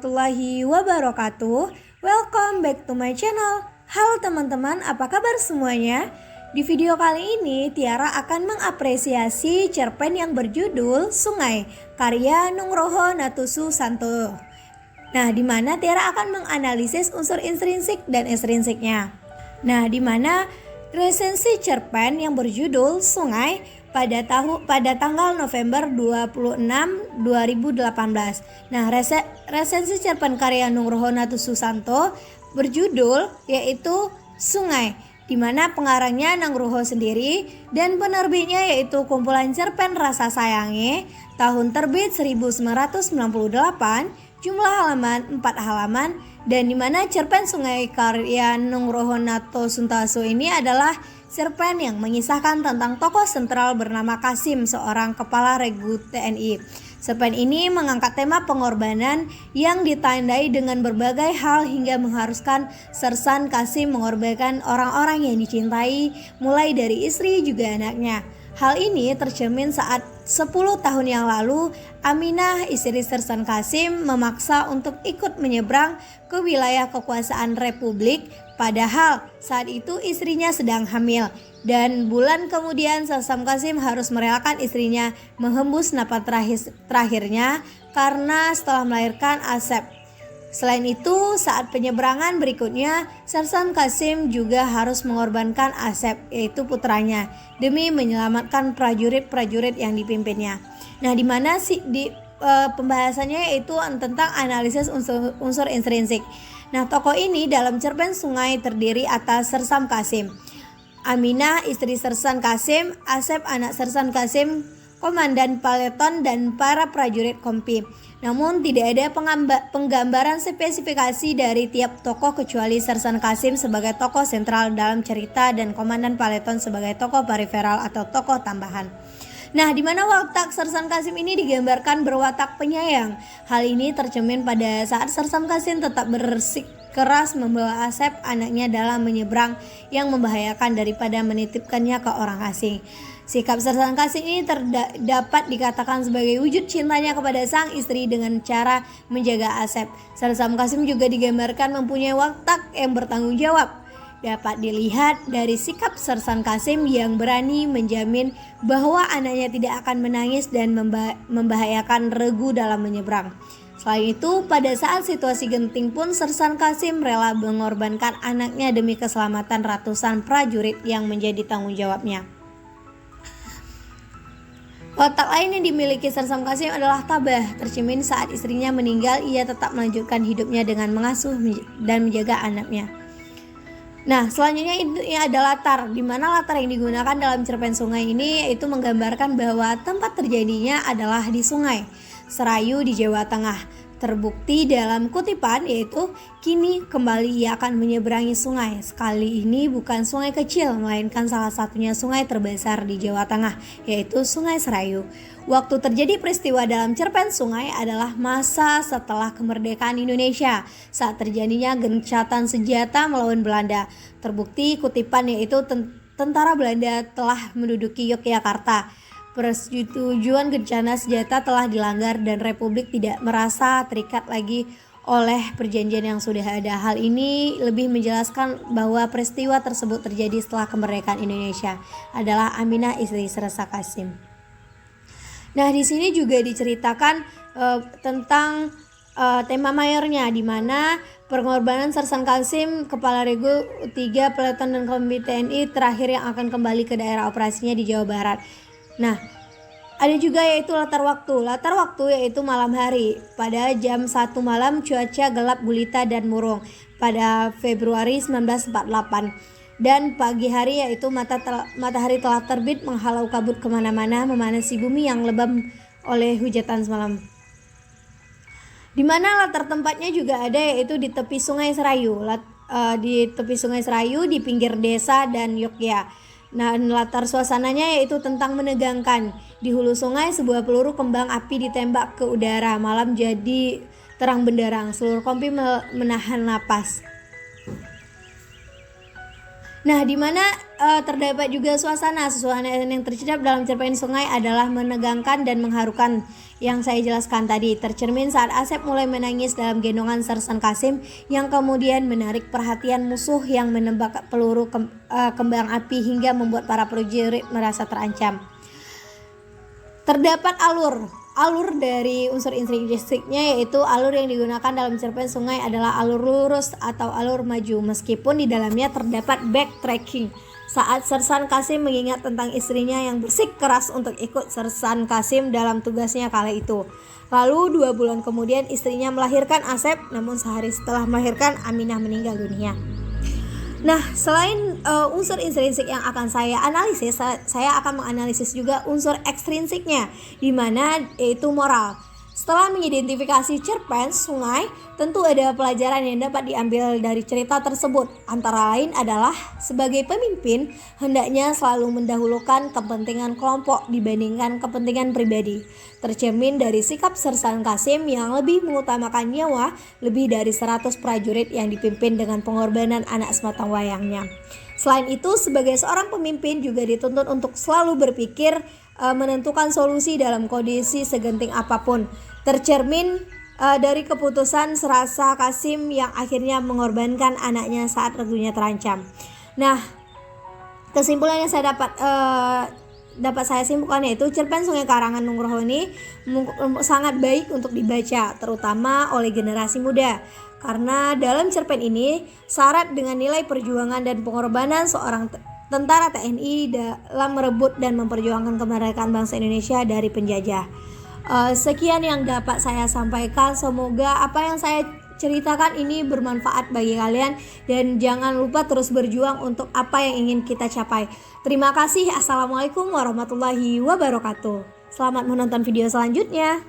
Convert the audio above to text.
warahmatullahi wabarakatuh. Welcome back to my channel. Halo teman-teman, apa kabar semuanya? Di video kali ini Tiara akan mengapresiasi cerpen yang berjudul Sungai karya Nugroho Natsusanto. Nah, di mana Tiara akan menganalisis unsur intrinsik dan ekstrinsiknya. Nah, di mana resensi cerpen yang berjudul Sungai pada tanggal November 26, 2018. Nah, resensi cerpen karya Nugroho Natsusanto berjudul yaitu Sungai, di mana pengarangnya Nugroho sendiri dan penerbitnya yaitu kumpulan cerpen Rasa Sayange, tahun terbit 1998, jumlah halaman 4 halaman, dan di mana cerpen Sungai karya Nugroho Natsusanto ini adalah cerpen yang mengisahkan tentang tokoh sentral bernama Kasim, seorang kepala regu TNI. Cerpen ini mengangkat tema pengorbanan yang ditandai dengan berbagai hal hingga mengharuskan Sersan Kasim mengorbankan orang-orang yang dicintai, mulai dari istri juga anaknya. Hal ini tercermin saat 10 tahun yang lalu Aminah, istri Sersan Kasim, memaksa untuk ikut menyeberang ke wilayah kekuasaan Republik, padahal saat itu istrinya sedang hamil. Dan bulan kemudian Sersan Kasim harus merelakan istrinya menghembus napas terakhirnya karena setelah melahirkan Asep. Selain itu, saat penyeberangan berikutnya, Sersan Kasim juga harus mengorbankan Asep, yaitu putranya, demi menyelamatkan prajurit-prajurit yang dipimpinnya. Nah, di mana pembahasannya yaitu tentang analisis unsur intrinsik. Nah, tokoh ini dalam cerpen Sungai terdiri atas Sersan Kasim, Aminah, istri Sersan Kasim, Asep, anak Sersan Kasim, komandan peleton, dan para prajurit kompi. Namun tidak ada penggambaran spesifikasi dari tiap tokoh kecuali Sersan Kasim sebagai tokoh sentral dalam cerita dan komandan peleton sebagai tokoh periferal atau tokoh tambahan. Nah, di mana watak Sersan Kasim ini digambarkan berwatak penyayang. Hal ini tercermin pada saat Sersan Kasim tetap bersikeras membawa Asep, anaknya, dalam menyeberang yang membahayakan daripada menitipkannya ke orang asing. Sikap Sersan Kasim ini dapat dikatakan sebagai wujud cintanya kepada sang istri dengan cara menjaga Asep. Sersan Kasim juga digambarkan mempunyai watak yang bertanggung jawab. Dapat dilihat dari sikap Sersan Kasim yang berani menjamin bahwa anaknya tidak akan menangis dan membahayakan regu dalam menyeberang. Selain itu, pada saat situasi genting pun Sersan Kasim rela mengorbankan anaknya demi keselamatan ratusan prajurit yang menjadi tanggung jawabnya. Watak lain yang dimiliki Sersan Kasim adalah tabah. Tercermin saat istrinya meninggal, ia tetap melanjutkan hidupnya dengan mengasuh dan menjaga anaknya. Nah, selanjutnya ini ada latar, di mana latar yang digunakan dalam cerpen Sungai ini yaitu menggambarkan bahwa tempat terjadinya adalah di Sungai Serayu di Jawa Tengah. Terbukti dalam kutipan yaitu kini kembali ia akan menyeberangi sungai. Sekali ini bukan sungai kecil, melainkan salah satunya sungai terbesar di Jawa Tengah, yaitu Sungai Serayu. Waktu terjadi peristiwa dalam cerpen Sungai adalah masa setelah kemerdekaan Indonesia, saat terjadinya gencatan senjata melawan Belanda. Terbukti kutipan yaitu tentara Belanda telah menduduki Yogyakarta. Persetujuan gencatan senjata telah dilanggar dan Republik tidak merasa terikat lagi oleh perjanjian yang sudah ada. Hal ini lebih menjelaskan bahwa peristiwa tersebut terjadi setelah kemerdekaan Indonesia adalah Aminah, istri Sersan Kasim. Nah, di sini juga diceritakan tentang tema mayornya, di mana pengorbanan Sersan Kasim, kepala regu 3 peleton dan kompi TNI terakhir yang akan kembali ke daerah operasinya di Jawa Barat. Nah, ada juga yaitu latar waktu yaitu malam hari. Pada jam 1 malam cuaca gelap gulita dan murung pada Februari 1948. Dan pagi hari yaitu matahari telah terbit menghalau kabut kemana-mana, memanasi bumi yang lebam oleh hujatan semalam. Di mana latar tempatnya juga ada yaitu di tepi Sungai Serayu, di tepi Sungai Serayu di pinggir desa dan Yogyakarta. Nah, latar suasananya yaitu tentang menegangkan. Di hulu sungai sebuah peluru kembang api ditembak ke udara. Malam jadi terang benderang. Seluruh kompi menahan napas. Nah, di mana terdapat juga suasana yang tercerap dalam cerpen sungai adalah menegangkan dan mengharukan yang saya jelaskan tadi. Tercermin saat Asep mulai menangis dalam gendongan Sersan Kasim yang kemudian menarik perhatian musuh yang menembak peluru kembang api hingga membuat para prajurit merasa terancam. Terdapat alur dari unsur intrinsiknya, yaitu alur yang digunakan dalam cerpen sungai adalah alur lurus atau alur maju, meskipun di dalamnya terdapat backtracking saat Sersan Kasim mengingat tentang istrinya yang bersikeras untuk ikut Sersan Kasim dalam tugasnya kala itu. Lalu 2 bulan kemudian istrinya melahirkan Asep, namun sehari setelah melahirkan Aminah meninggal dunia. Nah, selain unsur intrinsik yang akan saya analisis, saya akan menganalisis juga unsur ekstrinsiknya, di mana yaitu moral. Setelah mengidentifikasi cerpen sungai, tentu ada pelajaran yang dapat diambil dari cerita tersebut. Antara lain adalah sebagai pemimpin hendaknya selalu mendahulukan kepentingan kelompok dibandingkan kepentingan pribadi. Tercermin dari sikap Sersan Kasim yang lebih mengutamakan nyawa lebih dari 100 prajurit yang dipimpin dengan pengorbanan anak sematang wayangnya. Selain itu, sebagai seorang pemimpin juga dituntut untuk selalu berpikir menentukan solusi dalam kondisi segenting apapun. Tercermin dari keputusan Sersan Kasim yang akhirnya mengorbankan anaknya saat regunya terancam. Nah, kesimpulan yang saya dapat saya simpulkan yaitu cerpen Sungai karangan Nugroho ini sangat baik untuk dibaca, terutama oleh generasi muda. Karena dalam cerpen ini syarat dengan nilai perjuangan dan pengorbanan seorang tentara TNI dalam merebut dan memperjuangkan kemerdekaan bangsa Indonesia dari penjajah. Sekian yang dapat saya sampaikan. Semoga apa yang saya ceritakan ini bermanfaat bagi kalian, dan jangan lupa terus berjuang untuk apa yang ingin kita capai. Terima kasih. Assalamualaikum warahmatullahi wabarakatuh. Selamat menonton video selanjutnya.